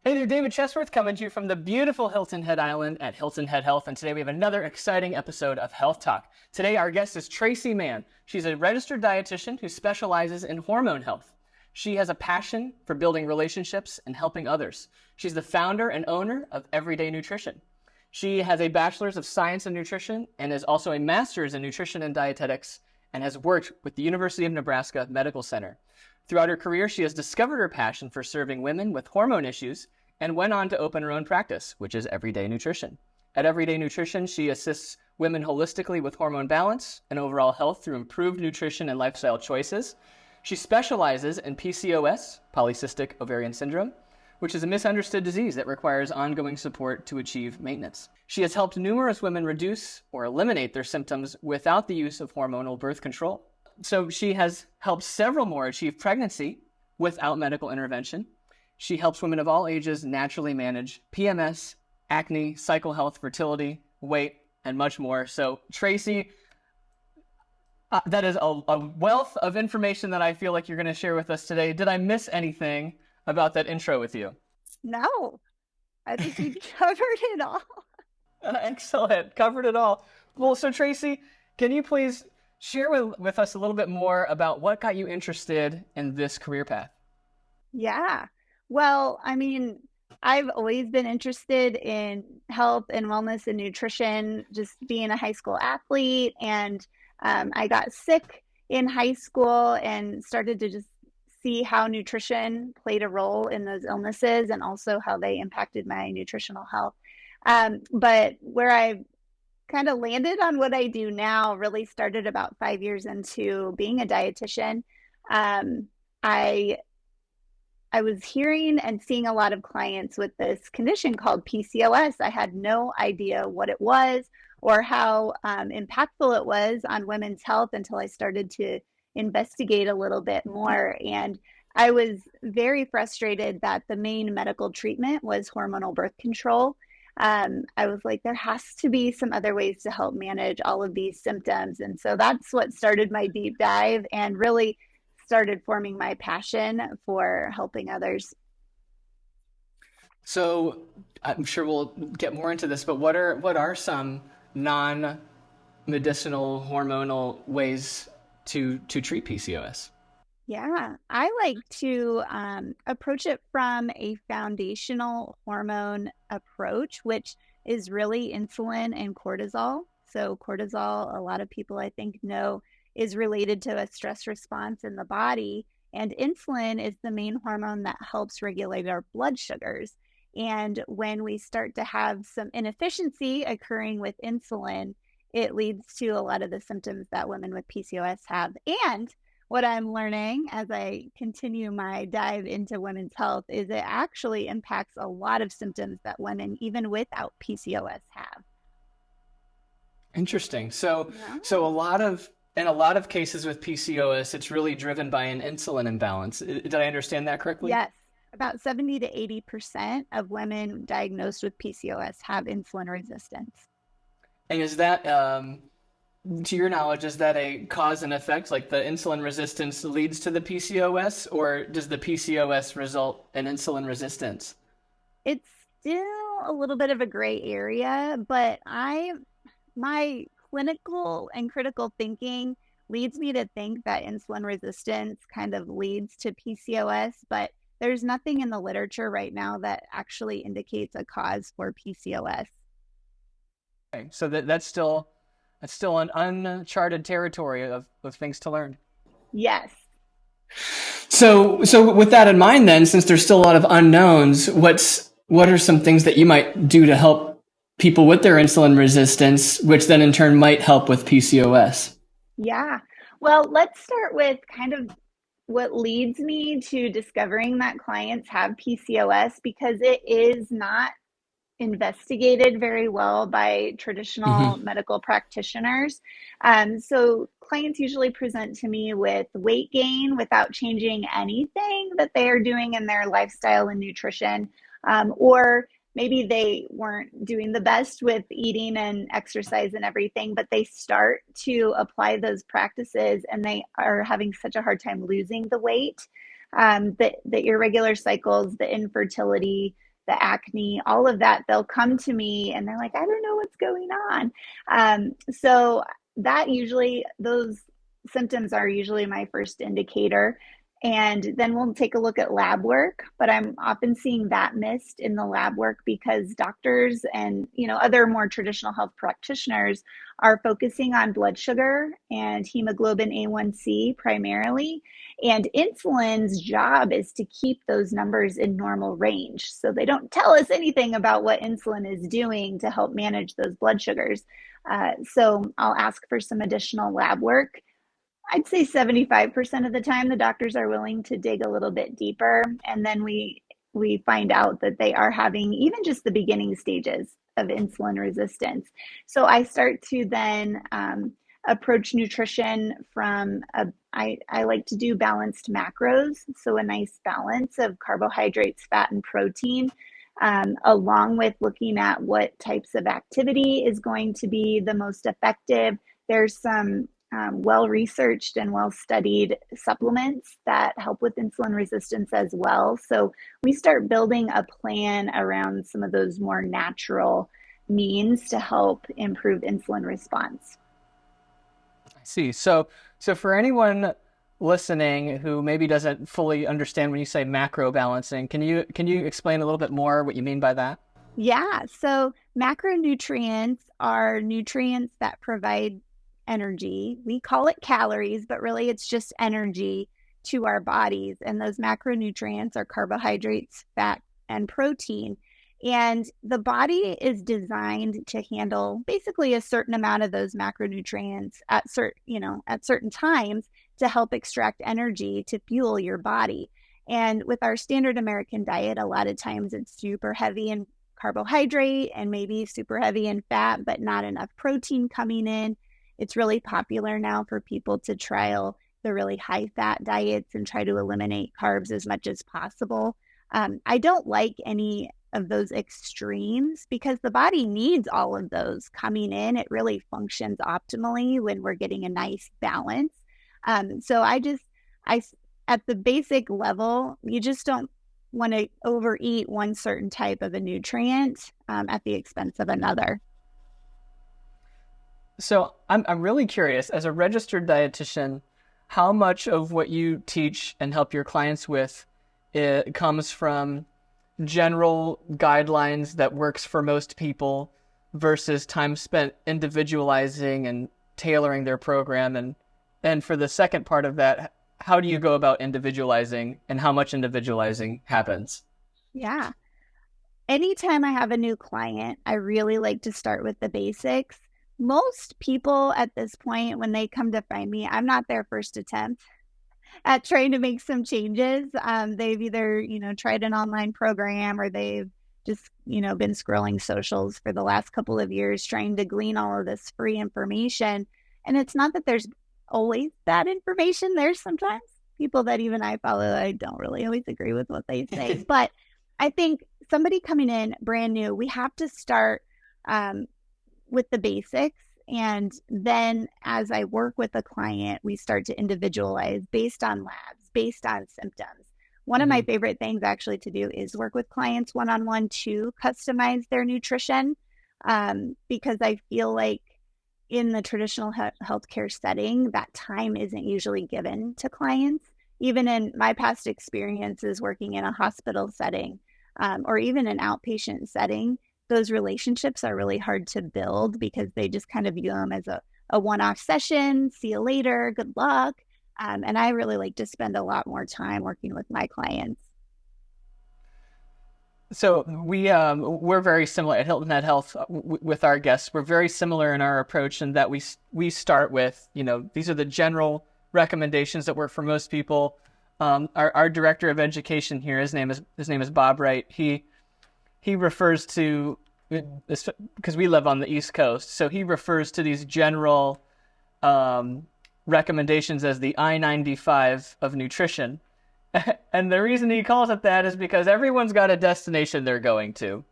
Hey there, David Chesworth coming to you from the beautiful Hilton Head Island at Hilton Head Health, and today we have another exciting episode of Health Talk. Today our guest is Tracy Mann. She's a registered dietitian who specializes in hormone health. She has a passion for building relationships and helping others. She's the founder and owner of Everyday Nutrition. She has a bachelor's of science in nutrition and is also a master's in nutrition and dietetics and has worked with the University of Nebraska Medical Center. Throughout her career, she has discovered her passion for serving women with hormone issues and went on to open her own practice, which is Everyday Nutrition. At Everyday Nutrition, she assists women holistically with hormone balance and overall health through improved nutrition and lifestyle choices. She specializes in PCOS, polycystic ovarian syndrome, which is a misunderstood disease that requires ongoing support to achieve maintenance. She has helped numerous women reduce or eliminate their symptoms without the use of hormonal birth control. So she has helped several more achieve pregnancy without medical intervention. She helps women of all ages naturally manage PMS, acne, cycle health, fertility, weight, and much more. So Tracy, that is a wealth of information that I feel like you're going to share with us today. Did I miss anything about that intro with you? No, I think you covered it all. Excellent. Covered it all. Well, so Tracy, can you please share with us a little bit more about what got you interested in this career path? Yeah. Well, I've always been interested in health and wellness and nutrition, just being a high school athlete. And I got sick in high school and started to just see how nutrition played a role in those illnesses and also how they impacted my nutritional health. But where I kind of landed on what I do now really started about 5 years into being a dietitian. Um, I I was hearing and seeing a lot of clients with this condition called PCOS. I had no idea what it was or how impactful it was on women's health until I started to investigate a little bit more. And I was very frustrated that the main medical treatment was hormonal birth control. I was like, there has to be some other ways to help manage all of these symptoms. And so that's what started my deep dive and really started forming my passion for helping others. So I'm sure we'll get more into this, but what are some non-medicinal hormonal ways to treat PCOS? Yeah, I like to approach it from a foundational hormone approach, which is really insulin and cortisol. So, cortisol, a lot of people I think know, is related to a stress response in the body. And insulin is the main hormone that helps regulate our blood sugars. And when we start to have some inefficiency occurring with insulin, it leads to a lot of the symptoms that women with PCOS have. And what I'm learning as I continue my dive into women's health is it actually impacts a lot of symptoms that women, even without PCOS, have. Interesting. So Yeah. so in a lot of cases with PCOS, it's really driven by an insulin imbalance. Did I understand that correctly? Yes, about 70 to 80% of women diagnosed with PCOS have insulin resistance. And is that, to your knowledge, is that a cause and effect? Like the insulin resistance leads to the PCOS, or does the PCOS result in insulin resistance? It's still a little bit of a gray area, but my clinical and critical thinking leads me to think that insulin resistance kind of leads to PCOS, but there's nothing in the literature right now that actually indicates a cause for PCOS. Okay, so that's still an uncharted territory of things to learn. Yes. So with that in mind, then, since there's still a lot of unknowns, what are some things that you might do to help people with their insulin resistance, which then in turn might help with PCOS? Yeah. Well, let's start with kind of what leads me to discovering that clients have PCOS because it is not investigated very well by traditional Hmm. medical practitioners. So clients usually present to me with weight gain without changing anything that they are doing in their lifestyle and nutrition, or maybe they weren't doing the best with eating and exercise and everything, but they start to apply those practices and they are having such a hard time losing the weight, the irregular cycles, the infertility, the acne, all of that, they'll come to me and they're like, I don't know what's going on. So that usually, those symptoms are usually my first indicator. And then we'll take a look at lab work, but I'm often seeing that missed in the lab work because doctors and, other more traditional health practitioners are focusing on blood sugar and hemoglobin A1C primarily. And insulin's job is to keep those numbers in normal range. So they don't tell us anything about what insulin is doing to help manage those blood sugars. So I'll ask for some additional lab work. I'd say 75% of the time the doctors are willing to dig a little bit deeper, and then we find out that they are having even just the beginning stages of insulin resistance. So I start to then approach nutrition from I like to do balanced macros, so a nice balance of carbohydrates, fat, and protein, along with looking at what types of activity is going to be the most effective. There's some well-researched and well-studied supplements that help with insulin resistance as well. So we start building a plan around some of those more natural means to help improve insulin response. I see. So for anyone listening who maybe doesn't fully understand when you say macro balancing, can you explain a little bit more what you mean by that? Yeah, so macronutrients are nutrients that provide energy. We call it calories, but really it's just energy to our bodies. And those macronutrients are carbohydrates, fat, and protein. And the body is designed to handle basically a certain amount of those macronutrients at certain times to help extract energy to fuel your body. And with our standard American diet, a lot of times it's super heavy in carbohydrate and maybe super heavy in fat, but not enough protein coming in. It's really popular now for people to trial the really high fat diets and try to eliminate carbs as much as possible. I don't like any of those extremes because the body needs all of those coming in. It really functions optimally when we're getting a nice balance. So at the basic level, you just don't want to overeat one certain type of a nutrient at the expense of another. So I'm really curious, as a registered dietitian, how much of what you teach and help your clients with comes from general guidelines that works for most people versus time spent individualizing and tailoring their program? And for the second part of that, how do you go about individualizing and how much individualizing happens? Yeah. Anytime I have a new client, I really like to start with the basics. Most people at this point, when they come to find me, I'm not their first attempt at trying to make some changes. They've either, tried an online program or they've just, been scrolling socials for the last couple of years trying to glean all of this free information. And it's not that there's always bad information. There's sometimes people that even I follow, I don't really always agree with what they say. But I think somebody coming in brand new, we have to start with the basics. And then as I work with a client, we start to individualize based on labs, based on symptoms. One of my favorite things actually to do is work with clients one-on-one to customize their nutrition, because I feel like in the traditional healthcare setting, that time isn't usually given to clients. Even in my past experiences working in a hospital setting, or even an outpatient setting, those relationships are really hard to build because they just kind of view them as a one-off session, see you later, good luck. And I really like to spend a lot more time working with my clients. So we're very similar at Hilton Head Health with our guests. We're very similar in our approach in that we start with, these are the general recommendations that work for most people. Our director of education here, his name is Bob Wright. He refers to, because we live on the East Coast, so he refers to these general recommendations as the I-95 of nutrition. And the reason he calls it that is because everyone's got a destination they're going to.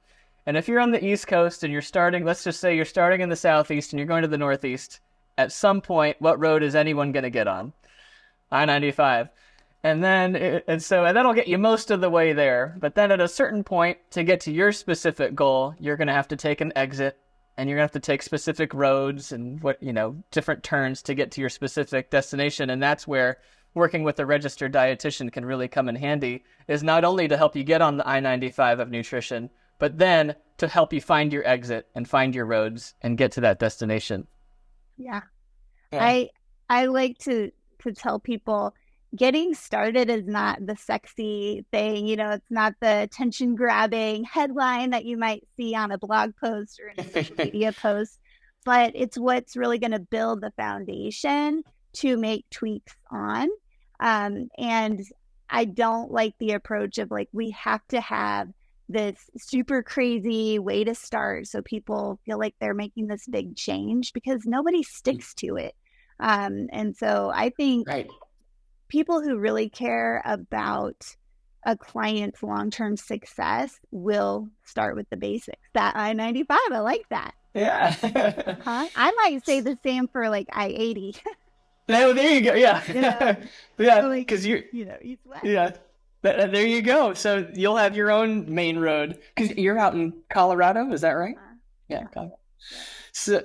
And if you're on the East Coast and you're starting, let's just say you're starting in the Southeast and you're going to the Northeast, at some point, what road is anyone going to get on? I-95. And that'll get you most of the way there. But then at a certain point, to get to your specific goal, you're going to have to take an exit, and you're going to have to take specific roads and different turns to get to your specific destination. And that's where working with a registered dietitian can really come in handy, is not only to help you get on the I-95 of nutrition, but then to help you find your exit and find your roads and get to that destination. Yeah. Yeah. I like to tell people getting started is not the sexy thing. It's not the attention grabbing headline that you might see on a blog post or in a social media post, but it's what's really going to build the foundation to make tweaks on. And I don't like the approach of like, we have to have this super crazy way to start so people feel like they're making this big change, because nobody sticks to it. And so I think Right. people who really care about a client's long-term success will start with the basics. That I-95, I like that. Yeah. I might say the same for like I-80. No, there you go. Yeah. Yeah. Like, Because east west. yeah. There you go. So you'll have your own main road because you're out in Colorado. Is that right? Yeah. Colorado. So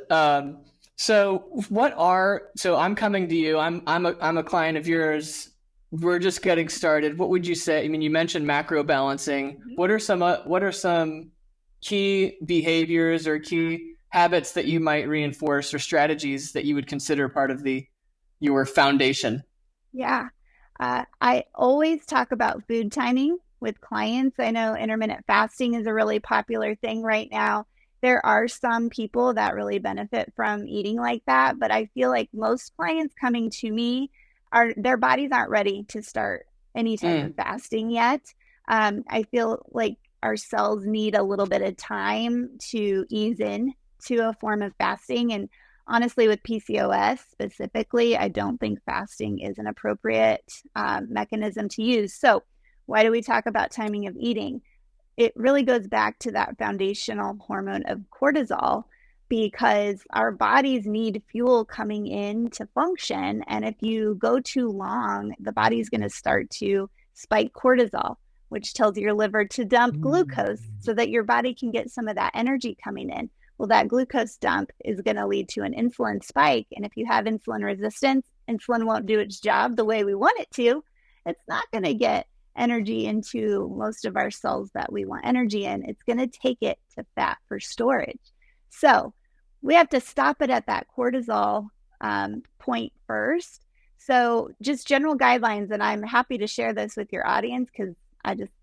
I'm coming to you. I'm a client of yours. We're just getting started. What would you say? I mean, you mentioned macro balancing. Mm-hmm. What are some key behaviors or key habits that you might reinforce, or strategies that you would consider part of your foundation? Yeah. I always talk about food timing with clients. I know intermittent fasting is a really popular thing right now. There are some people that really benefit from eating like that, but I feel like most clients coming to me their bodies aren't ready to start any type of fasting yet. I feel like our cells need a little bit of time to ease in to a form of fasting. And honestly, with PCOS specifically, I don't think fasting is an appropriate mechanism to use. So why do we talk about timing of eating? It really goes back to that foundational hormone of cortisol, because our bodies need fuel coming in to function. And if you go too long, the body's going to start to spike cortisol, which tells your liver to dump glucose so that your body can get some of that energy coming in. Well, that glucose dump is going to lead to an insulin spike. And if you have insulin resistance, insulin won't do its job the way we want it to. It's not going to get energy into most of our cells that we want energy in. It's going to take it to fat for storage. So we have to stop it at that cortisol point first. So just general guidelines, and I'm happy to share this with your audience because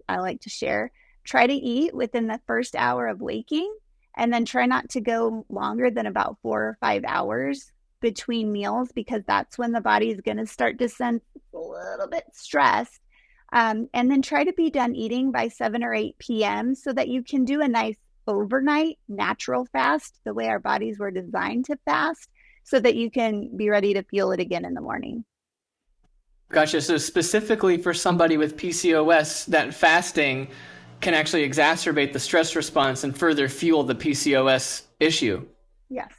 I like to share. Try to eat within the first hour of waking, and then try not to go longer than about 4 or 5 hours between meals, because that's when the body is going to start to sense a little bit stressed. And then try to be done eating by 7 or 8 p.m. so that you can do a nice overnight natural fast, the way our bodies were designed to fast, so that you can be ready to fuel it again in the morning. Gotcha. So specifically for somebody with PCOS, that fasting can actually exacerbate the stress response and further fuel the PCOS issue. Yes.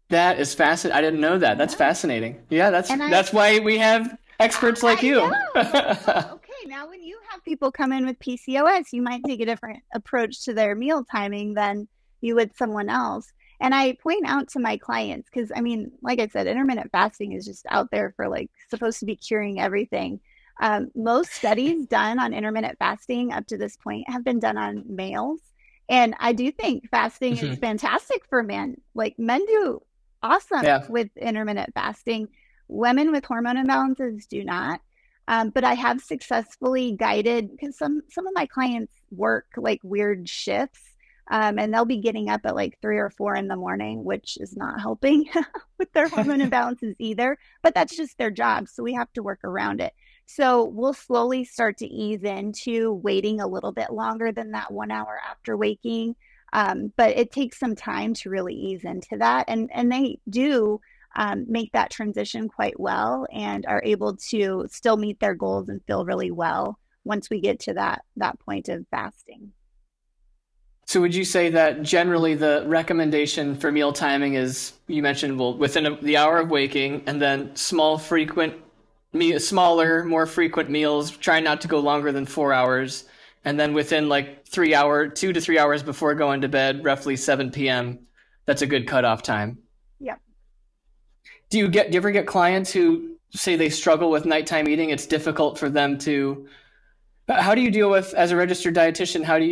That is fascinating. I didn't know that. That's fascinating. Yeah, that's why we have experts like you. Okay, now when you have people come in with PCOS, you might take a different approach to their meal timing than you would someone else. And I point out to my clients, because I mean, like I said, intermittent fasting is just out there for like supposed to be curing everything. Most studies done on intermittent fasting up to this point have been done on males. And I do think fasting is fantastic for men. Like men do awesome with intermittent fasting. Women with hormone imbalances do not. But I have successfully guided, because some of my clients work like weird shifts, and they'll be getting up at like 3 or 4 in the morning, which is not helping with their hormone imbalances either. But that's just their job, so we have to work around it. So we'll slowly start to ease into waiting a little bit longer than that 1 hour after waking. But it takes some time to really ease into that. And they do make that transition quite well and are able to still meet their goals and feel really well once we get to that point of fasting. So would you say that generally the recommendation for meal timing is, you mentioned, well, within the hour of waking, and then small, frequent smaller, more frequent meals, try not to go longer than 4 hours. And then within like 3 hour, 2 to 3 hours before going to bed, roughly 7 p.m., that's a good cutoff time. Yep. Do you ever get clients who say they struggle with nighttime eating? It's difficult for them to. How do you deal with, as a registered dietitian, how do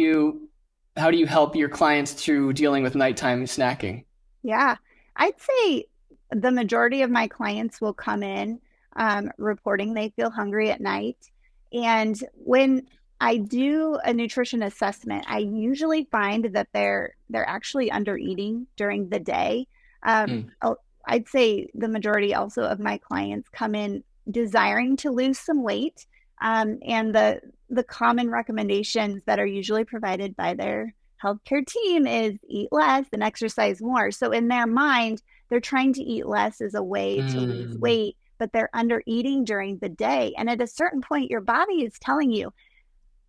you help your clients through dealing with nighttime snacking? Yeah. I'd say the majority of my clients will come in reporting they feel hungry at night. And when I do a nutrition assessment, I usually find that they're actually under eating during the day. Mm. I'd say the majority also of my clients come in desiring to lose some weight. And the common recommendations that are usually provided by their healthcare team is eat less and exercise more. So in their mind, they're trying to eat less as a way to lose Mm. weight, but they're under eating during the day. And at a certain point, your body is telling you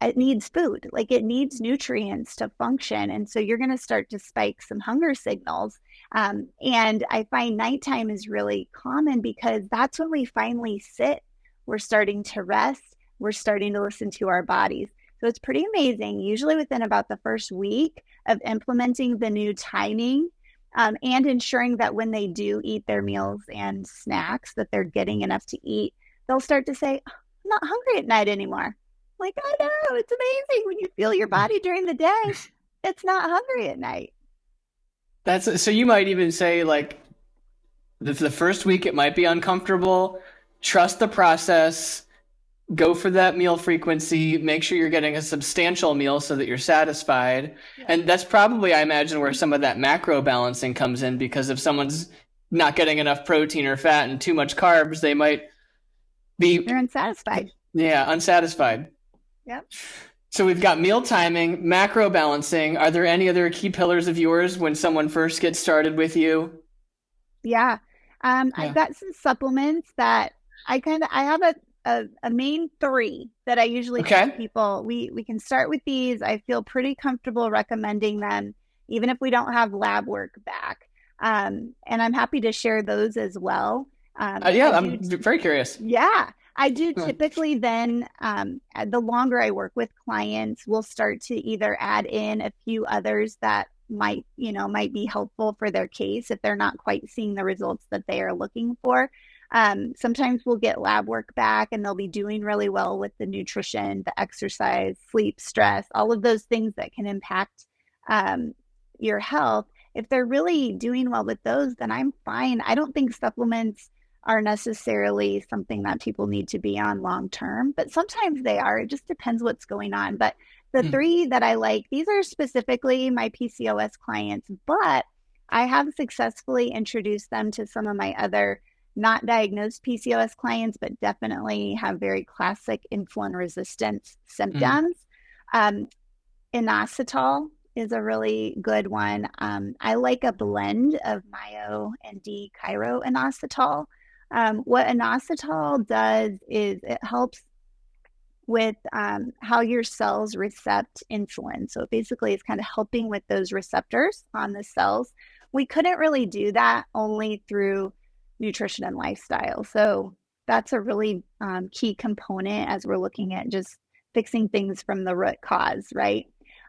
it needs food, like it needs nutrients to function. And so you're going to start to spike some hunger signals. And I find nighttime is really common because that's when we finally sit. We're starting to rest. We're starting to listen to our bodies. So it's pretty amazing. Usually within about the first week of implementing the new timing, and ensuring that when they do eat their meals and snacks, that they're getting enough to eat, they'll start to say, I'm not hungry at night anymore. Like, I know, it's amazing when you feel your body during the day, it's not hungry at night. That's so you might even say like the first week it might be uncomfortable. Trust the process. Go for that meal frequency. Make sure you're getting a substantial meal so that you're satisfied. Yeah. And that's probably, I imagine, where some of that macro balancing comes in because if someone's not getting enough protein or fat and too much carbs, they might be, They're unsatisfied. yeah, unsatisfied. Yep. So we've got meal timing, macro balancing. Are there any other key pillars of yours when someone first gets started with you? Yeah. I've Yeah. got some supplements that I have a main three that I usually tell Okay. people we can start with these. I feel pretty comfortable recommending them, even if we don't have lab work back. And I'm happy to share those as well. Yeah, I do I'm very curious. Yeah, I do Yeah. typically then, the longer I work with clients, we'll start to either add in a few others that might be helpful for their case if they're not quite seeing the results that they are looking for. Sometimes we'll get lab work back and they'll be doing really well with the nutrition, the exercise, sleep, stress, all of those things that can impact um, your health. If they're really doing well with those, then I'm fine. I don't think supplements are necessarily something that people need to be on long term, but sometimes they are. It just depends what's going on. But the Mm. three that I like, these are specifically my PCOS clients, but I have successfully introduced them to some of my other not diagnosed PCOS clients, but definitely have very classic insulin resistance Mm. symptoms. Um, Inositol is a really good one. I like a blend of Myo and D-Chiro inositol. What inositol does is it helps with how your cells recept insulin. So basically, it's kind of helping with those receptors on the cells. We couldn't really do that only through nutrition and lifestyle. So that's a really key component as we're looking at just fixing things from the root cause, right?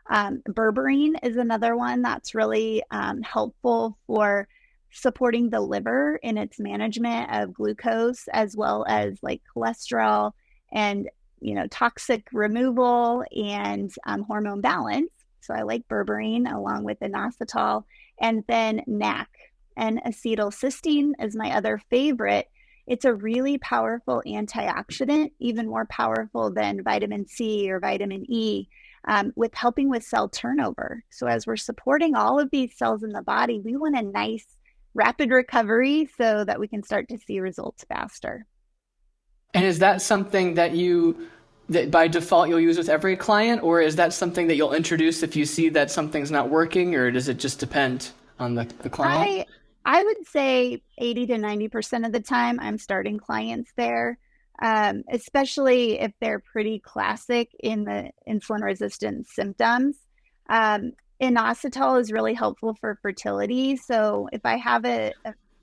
Berberine is another one that's really helpful for supporting the liver in its management of glucose as well as like cholesterol and toxic removal and hormone balance. So I like berberine along with inositol. And then NAC and acetylcysteine is my other favorite. It's a really powerful antioxidant, even more powerful than vitamin C or vitamin E, with helping with cell turnover. So as we're supporting all of these cells in the body, we want a nice rapid recovery so that we can start to see results faster. And is that something that by default you'll use with every client, or is that something that you'll introduce if you see that something's not working, or does it just depend on the client? I I would say 80 to 90% of the time I'm starting clients there, especially if they're pretty classic in the insulin resistance symptoms. Um, Inositol is really helpful for fertility. So if I have a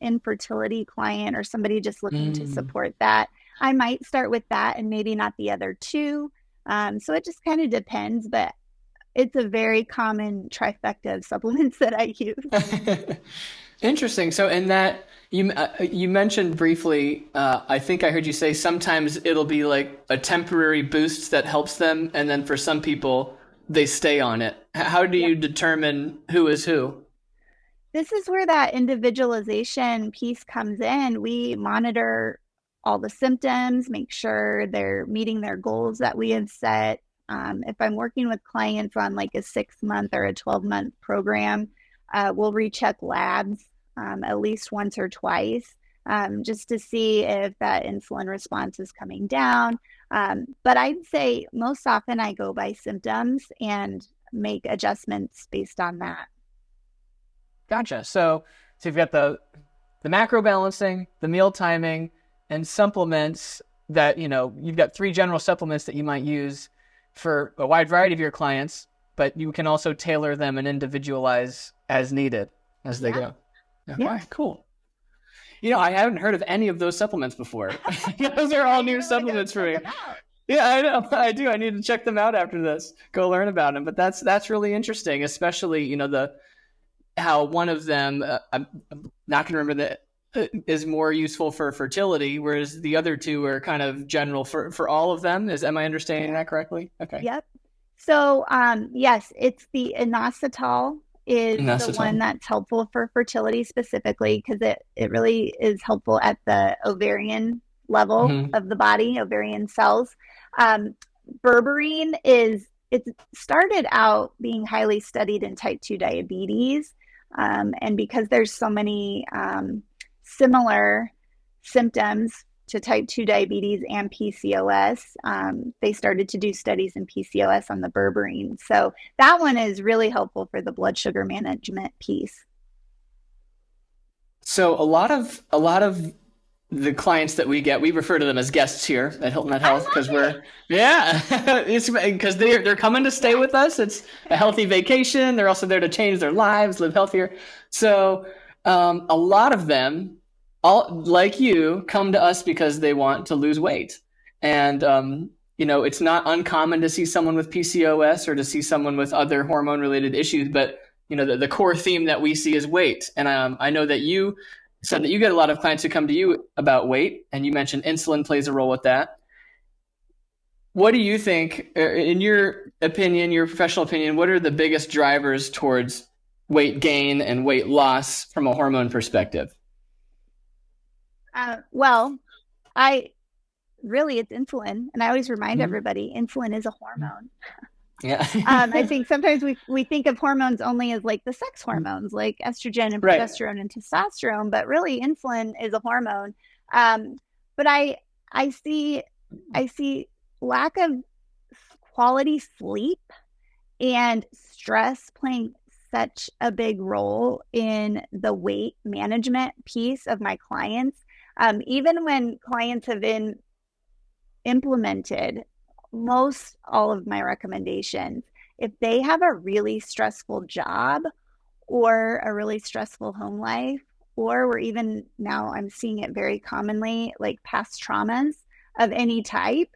infertility client or somebody just looking to Mm. support that, I might start with that and maybe not the other two. So it just kind of depends, but it's a very common trifecta of supplements that I use. Interesting. So in that you mentioned briefly, I think I heard you say sometimes it'll be like a temporary boost that helps them, and then for some people they stay on it. How do Yep. you determine who is who? This is where that individualization piece comes in. We monitor all the symptoms, make sure they're meeting their goals that we have set. If I'm working with clients on like a 6 month or a 12-month program, we'll recheck labs at least once or twice just to see if that insulin response is coming down. But I'd say most often I go by symptoms and make adjustments based on that. Gotcha. So you've got the macro balancing, the meal timing, and supplements that, you've got three general supplements that you might use for a wide variety of your clients, but you can also tailor them and individualize as needed as they go. Okay, Yeah. cool. I haven't heard of any of those supplements before. Those are all new supplements for me. Yeah, I know. I do. I need to check them out after this. Go learn about them. But that's really interesting, especially the how one of them I'm not going to remember that is more useful for fertility, whereas the other two are kind of general for all of them. Am I understanding that correctly? Okay. Yep. So, yes, it's the inositol is the one Inositol. that's helpful for fertility specifically because it really is helpful at the ovarian level Mm-hmm. of the body, ovarian cells. Um, Berberine it started out being highly studied in type 2 diabetes. And because there's so many similar symptoms to type 2 diabetes and PCOS, they started to do studies in PCOS on the berberine. So that one is really helpful for the blood sugar management piece. So a lot of the clients that we get, we refer to them as guests here at Hilton Head I Health because love it. yeah, it's because they're coming to stay with us. It's a healthy vacation. They're also there to change their lives, live healthier. So a lot of them, all like you, come to us because they want to lose weight, and it's not uncommon to see someone with PCOS or to see someone with other hormone related issues, but the core theme that we see is weight. And I know that you said that you get a lot of clients who come to you about weight, and you mentioned insulin plays a role with that. What do you think, in your opinion, your professional opinion, what are the biggest drivers towards weight gain and weight loss from a hormone perspective? Well, I really, it's insulin. And I always remind Mhm. everybody insulin is a hormone. Yeah. I think sometimes we think of hormones only as like the sex hormones, like estrogen and Right. progesterone and testosterone, but really insulin is a hormone. Um, but I see I see lack of quality sleep and stress playing such a big role in the weight management piece of my clients. Even when clients have been implemented most all of my recommendations, if they have a really stressful job or a really stressful home life, or we're even now I'm seeing it very commonly, like past traumas of any type,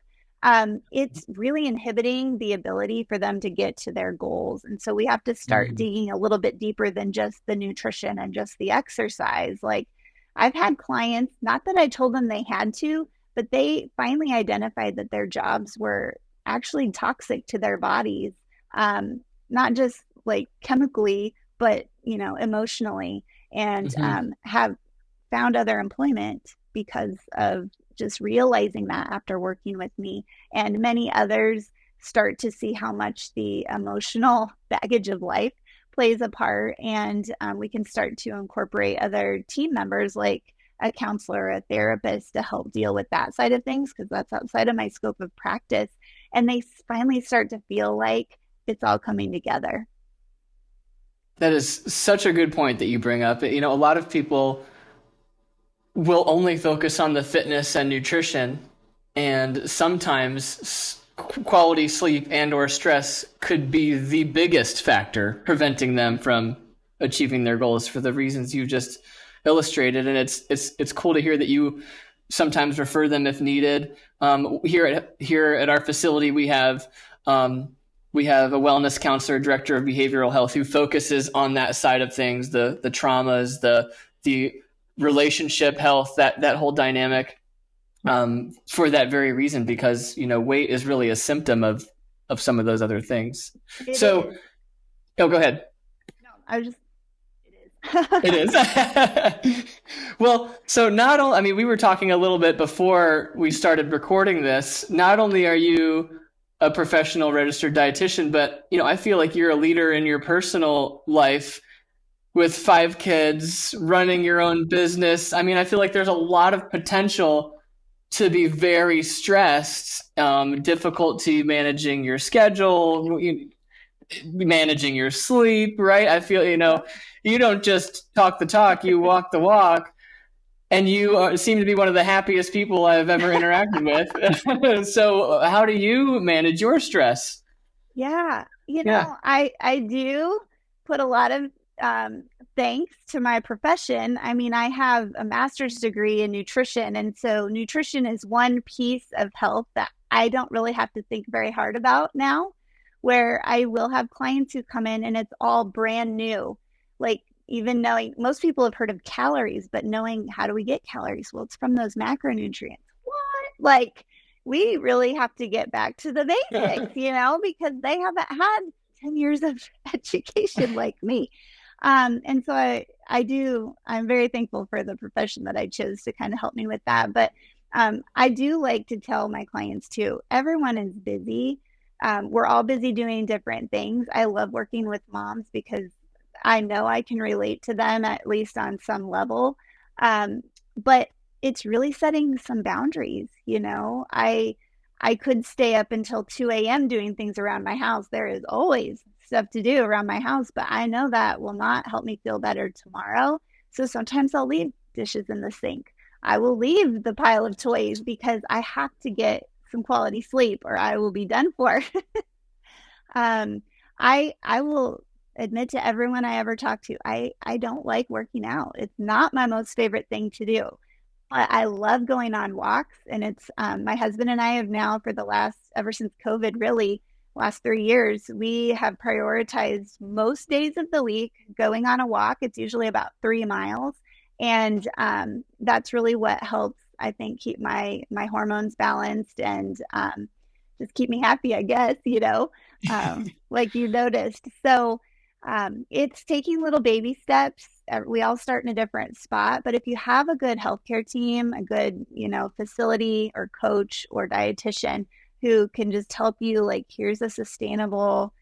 it's really inhibiting the ability for them to get to their goals. And so we have to start Mhm. digging a little bit deeper than just the nutrition and just the exercise. Like I've had clients, not that I told them they had to, but they finally identified that their jobs were actually toxic to their bodies, not just like chemically, but emotionally, and Mhm. have found other employment because of just realizing that after working with me. And many others start to see how much the emotional baggage of life plays a part. And we can start to incorporate other team members like a counselor or a therapist to help deal with that side of things because that's outside of my scope of practice. And they finally start to feel like it's all coming together. That is such a good point that you bring up. A lot of people will only focus on the fitness and nutrition, and sometimes quality sleep and or stress could be the biggest factor preventing them from achieving their goals for the reasons you just illustrated. And it's cool to hear that you sometimes refer them if needed. Here at our facility, we have a wellness counselor, director of behavioral health, who focuses on that side of things, the traumas, the relationship health, that whole dynamic, for that very reason, because weight is really a symptom of some of those other things. It So, is. oh, go ahead. No, I was just, It it is. is. Well, so not only, I mean, we were talking a little bit before we started recording this. Not only are you a professional registered dietitian, but I feel like you're a leader in your personal life with 5 kids, running your own business. I mean, I feel like there's a lot of potential to be very stressed, difficulty managing your schedule, managing your sleep, right? I feel, you don't just talk the talk, you walk the walk. And you seem to be one of the happiest people I've ever interacted with. So how do you manage your stress? Yeah, Yeah. I do put a lot of thanks to my profession. I mean, I have a master's degree in nutrition, and so nutrition is one piece of health that I don't really have to think very hard about now, where I will have clients who come in and it's all brand new. Like even knowing most people have heard of calories, but knowing how do we get calories? Well, it's from those macronutrients. What? Like we really have to get back to the basics, because they haven't had 10 years of education like me. And so I'm very thankful for the profession that I chose to kind of help me with that. But I do like to tell my clients too, everyone is busy. We're all busy doing different things. I love working with moms because I know I can relate to them at least on some level. But it's really setting some boundaries. I could stay up until 2 a.m. doing things around my house. There is always stuff to do around my house, but I know that will not help me feel better tomorrow. So sometimes I'll leave dishes in the sink. I will leave the pile of toys because I have to get some quality sleep or I will be done for. I will admit to everyone I ever talk to, I don't like working out. It's not my most favorite thing to do. I love going on walks, and it's my husband and I have now for the last ever since COVID, really last 3 years, we have prioritized most days of the week going on a walk. It's usually about 3 miles, and that's really what helps, I think, keep my hormones balanced and just keep me happy, I guess, like you noticed. So it's taking little baby steps. We all start in a different spot, but if you have a good healthcare team, a good, facility or coach or dietitian who can just help you, like, here's a sustainable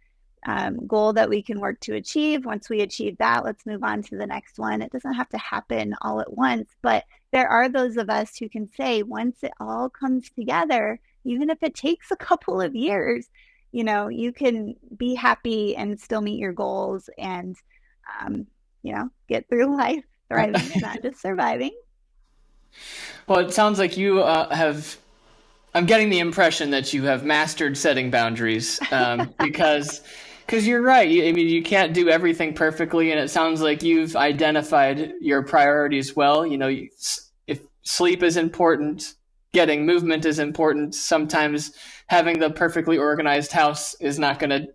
goal that we can work to achieve. Once we achieve that, let's move on to the next one. It doesn't have to happen all at once, but there are those of us who can say, once it all comes together, even if it takes a couple of years, you can be happy and still meet your goals and, get through life thriving, not just surviving. Well, it sounds like you I'm getting the impression that you have mastered setting boundaries, because you're right. I mean, you can't do everything perfectly, and it sounds like you've identified your priorities well. If sleep is important, getting movement is important. Sometimes having the perfectly organized house is not going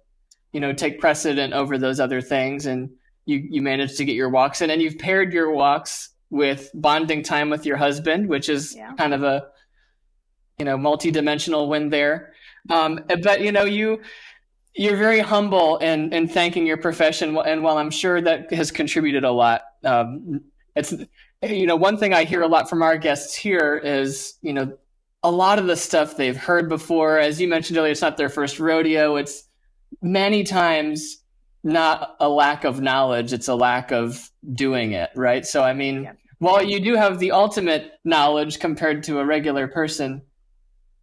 to, take precedent over those other things, and you manage to get your walks in, and you've paired your walks with bonding time with your husband, which is Yeah. kind of a multi-dimensional win there. But you're very humble and thanking your profession, and while I'm sure that has contributed a lot, it's one thing I hear a lot from our guests here is a lot of the stuff they've heard before. As you mentioned earlier, it's not their first rodeo. It's many times not a lack of knowledge, it's a lack of doing it, right? So I mean, Yeah. while you do have the ultimate knowledge compared to a regular person,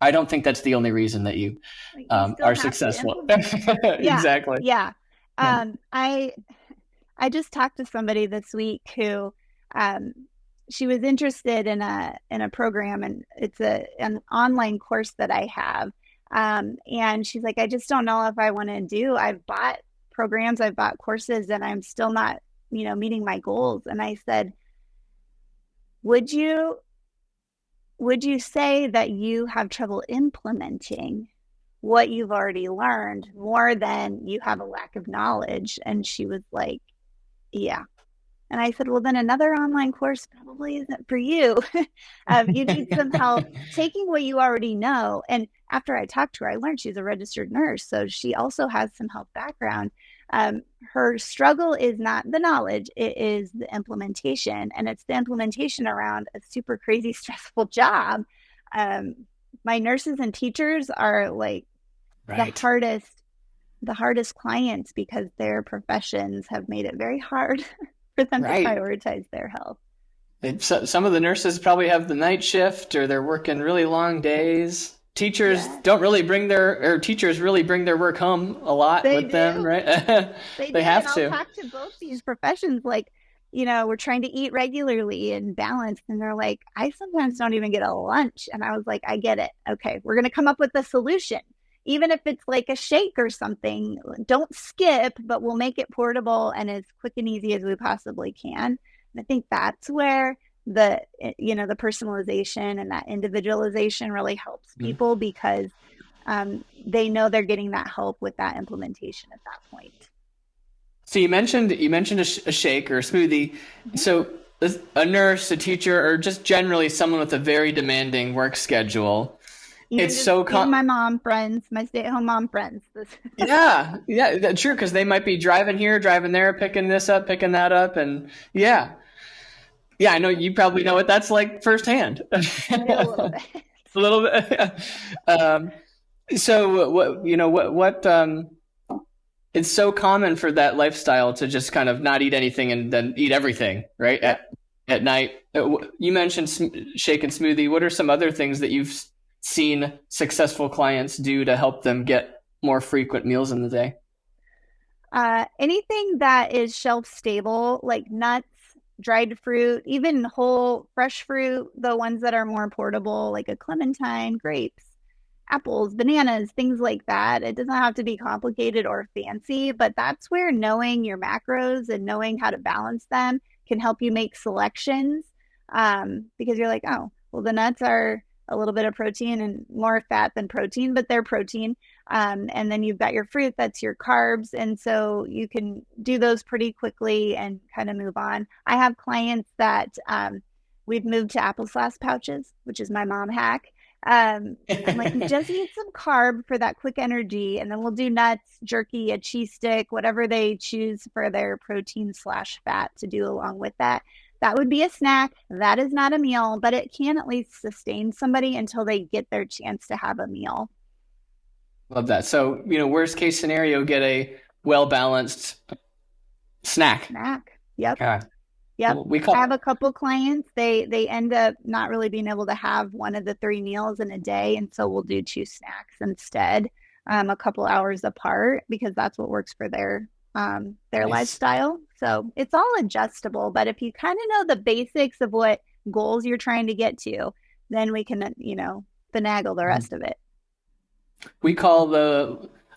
I don't think that's the only reason that you Like you still are have to successful. implement it. Yeah. Exactly. Yeah. Yeah. I just talked to somebody this week who um, she was interested in a program, and it's an online course that I have. And she's like, I just don't know if I want to do. I've bought programs, I've bought courses, and I'm still not, meeting my goals. And I said, would you would you say that you have trouble implementing what you've already learned more than you have a lack of knowledge? And she was like, yeah. And I said, well, then another online course probably isn't for you. You need some help taking what you already know. And after I talked to her, I learned she's a registered nurse. So she also has some health background. Her struggle is not the knowledge, it is the implementation. And it's the implementation around a super crazy, stressful job. Um, my nurses and teachers are like Right. the hardest clients because their professions have made it very hard for them to Right. prioritize their health. Some of the nurses probably have the night shift or they're working really long days. Teachers Yeah, don't really teachers really bring their work home a lot they with them, do. right? They They do. And have I'll to. talk to both these professions like, we're trying to eat regularly and balance. And they're like, I sometimes don't even get a lunch. And I was like, I get it. Okay, we're going to come up with a solution. Even if it's like a shake or something, don't skip, but we'll make it portable and as quick and easy as we possibly can. And I think that's where the personalization and that individualization really helps Mhm. people because they know they're getting that help with that implementation at that point. So you mentioned a shake or a smoothie. Mhm. So a nurse, a teacher, or just generally someone with a very demanding work schedule. Even It's just so even my mom friends, my stay-at-home mom friends. yeah, that's true because they might be driving here, driving there, picking this up, picking that up, and yeah, yeah. I know you probably know what that's like firsthand. A little A bit. little bit. um, so it's so common for that lifestyle to just kind of not eat anything and then eat everything, right? Yep. At night. You mentioned shake and smoothie. What are some other things that you've seen successful clients do to help them get more frequent meals in the day? Anything that is shelf stable, like nuts, dried fruit, even whole fresh fruit, the ones that are more portable, like a clementine, grapes, apples, bananas, things like that. It doesn't have to be complicated or fancy, but that's where knowing your macros and knowing how to balance them can help you make selections. Because you're like, oh, well, the nuts are a little bit of protein and more fat than protein, but they're protein. And then you've got your fruit, that's your carbs. And so you can do those pretty quickly and kind of move on. I have clients that we've moved to applesauce pouches, which is my mom hack. I'm like, just eat some carb for that quick energy, and then we'll do nuts, jerky, a cheese stick, whatever they choose for their protein slash fat to do along with that. That would be a snack. That is not a meal, but it can at least sustain somebody until they get their chance to have a meal. Love that. So, worst case scenario, get a well balanced snack. Snack. Yep. Yeah. Yep. We I have call a couple clients. They end up not really being able to have one of the three meals in a day, and so we'll do two snacks instead, a couple hours apart because that's what works for their nice. lifestyle. So it's all adjustable, but if you kind of know the basics of what goals you're trying to get to, then we can, finagle the rest of it. We call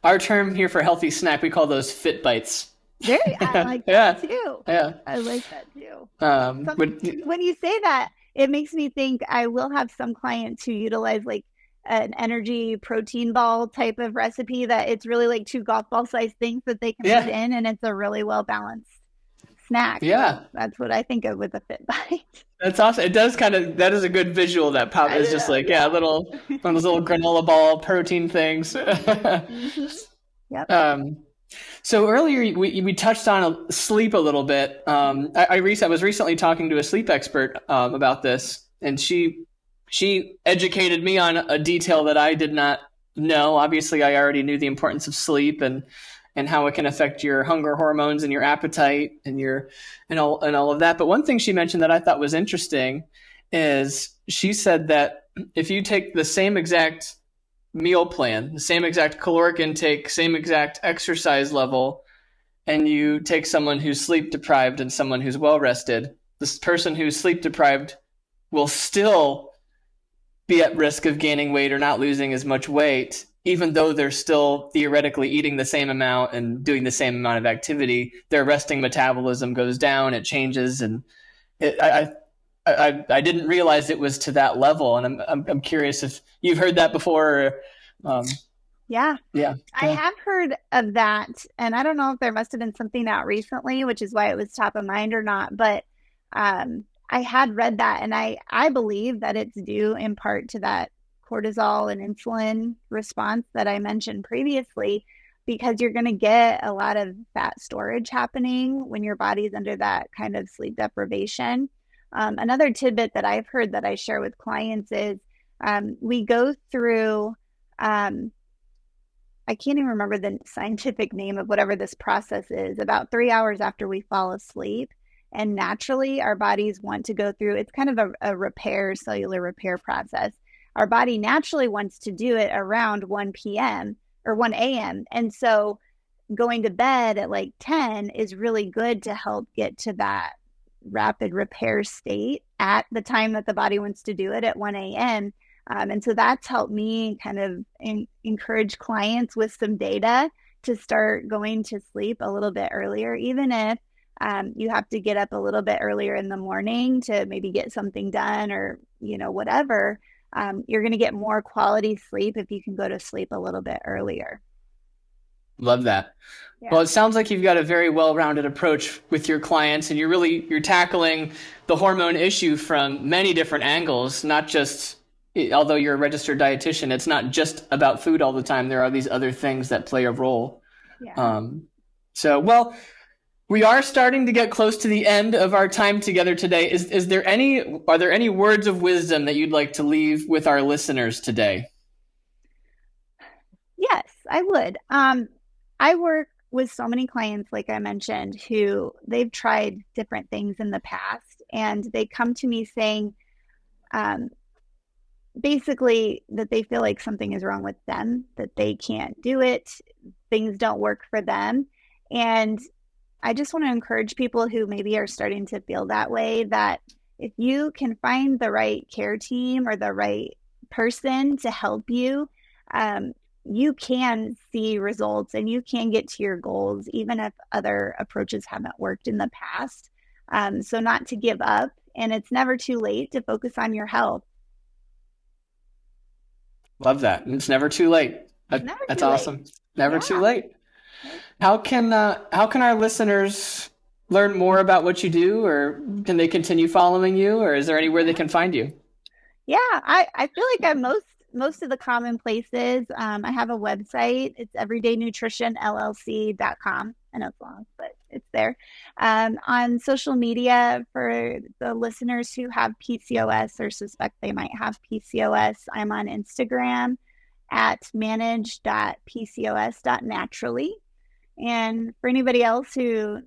our term here for healthy snack, we call those fit bites. I like that Yeah. too. Yeah. I like that too. Some But when you say that, it makes me think I will have some clients who utilize like an energy protein ball type of recipe that it's really like two golf ball sized things that they can put yeah. in and it's a really well balanced snack. So Yeah. that's what I think of with a fit bite. That's awesome. It does that is a good visual that pop I is just know, like, yeah, yeah. little, one of those little granola ball protein things. Hmm. Yep. um, So earlier we touched on sleep a little bit. I was recently talking to a sleep expert about this, and she educated me on a detail that I did not know. Obviously, I already knew the importance of sleep and how it can affect your hunger hormones and your appetite and all of that. But one thing she mentioned that I thought was interesting is she said that if you take the same exact meal plan, the same exact caloric intake, same exact exercise level, and you take someone who's sleep deprived and someone who's well rested, this person who's sleep deprived will still be at risk of gaining weight or not losing as much weight, even though they're still theoretically eating the same amount and doing the same amount of activity. Their resting metabolism goes down, it changes, and I didn't realize it was to that level, and I'm curious if you've heard that before. Um, Yeah, yeah, I yeah. have heard of that, and I don't know if there must have been something out recently, which is why it was top of mind or not. But I had read that, and I believe that it's due in part to that cortisol and insulin response that I mentioned previously, because you're going to get a lot of fat storage happening when your body's under that kind of sleep deprivation. Another tidbit that I've heard that I share with clients is we go through. Um, I can't even remember the scientific name of whatever this process is, about 3 hours after we fall asleep. And naturally, our bodies want to go through it's kind of a repair, cellular repair process. Our body naturally wants to do it around 1 p.m. or 1 a.m. And so going to bed at like 10 is really good to help get to that rapid repair state at the time that the body wants to do it at 1 a.m. And so that's helped me kind of encourage clients with some data to start going to sleep a little bit earlier, even if you have to get up a little bit earlier in the morning to maybe get something done or, whatever. You're going to get more quality sleep if you can go to sleep a little bit earlier. Love that. Well, Yeah. it sounds like you've got a very well-rounded approach with your clients, and you're tackling the hormone issue from many different angles, not just, although you're a registered dietitian, it's not just about food all the time. There are these other things that play a role. Yeah. Um, well, we are starting to get close to the end of our time together today. Are there any words of wisdom that you'd like to leave with our listeners today? Yes, I would. I work with so many clients, like I mentioned, who they've tried different things in the past, and they come to me saying, um, basically, that they feel like something is wrong with them, that they can't do it, things don't work for them. And I just want to encourage people who maybe are starting to feel that way that if you can find the right care team or the right person to help you, um, you can see results and you can get to your goals, even if other approaches haven't worked in the past. So, not to give up, and it's never too late to focus on your health. Love that. It's never too late. Never That's too late. awesome. Never too Yeah. late. How can our listeners learn more about what you do, or can they continue following you, or is there anywhere they can find you? Yeah, I feel like I'm most of the common places. I have a website. It's everydaynutritionllc.com. I know it's long, but it's there. On social media for the listeners who have PCOS or suspect they might have PCOS, I'm on Instagram at manage.pcos.naturally. And for anybody else who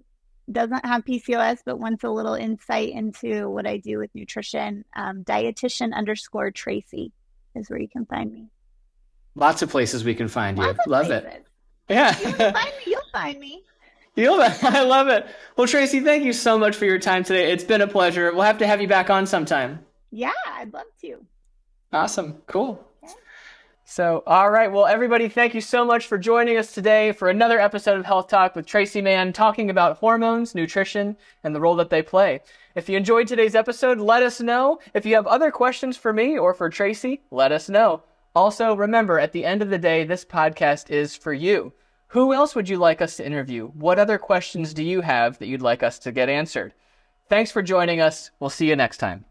doesn't have PCOS but wants a little insight into what I do with nutrition, dietitian_Tracy is where you can find me. Lots of places we can find you. Lots of Love it. places. If you want to Yeah. find me, you'll find me. I love it. Well, Tracy, thank you so much for your time today. It's been a pleasure. We'll have to have you back on sometime. Yeah, I'd love to. Awesome. Cool. Okay. So, all right. Well, everybody, thank you so much for joining us today for another episode of Health Talk with Tracy Mann, talking about hormones, nutrition, and the role that they play. If you enjoyed today's episode, let us know. If you have other questions for me or for Tracy, let us know. Also, remember, at the end of the day, this podcast is for you. Who else would you like us to interview? What other questions do you have that you'd like us to get answered? Thanks for joining us. We'll see you next time.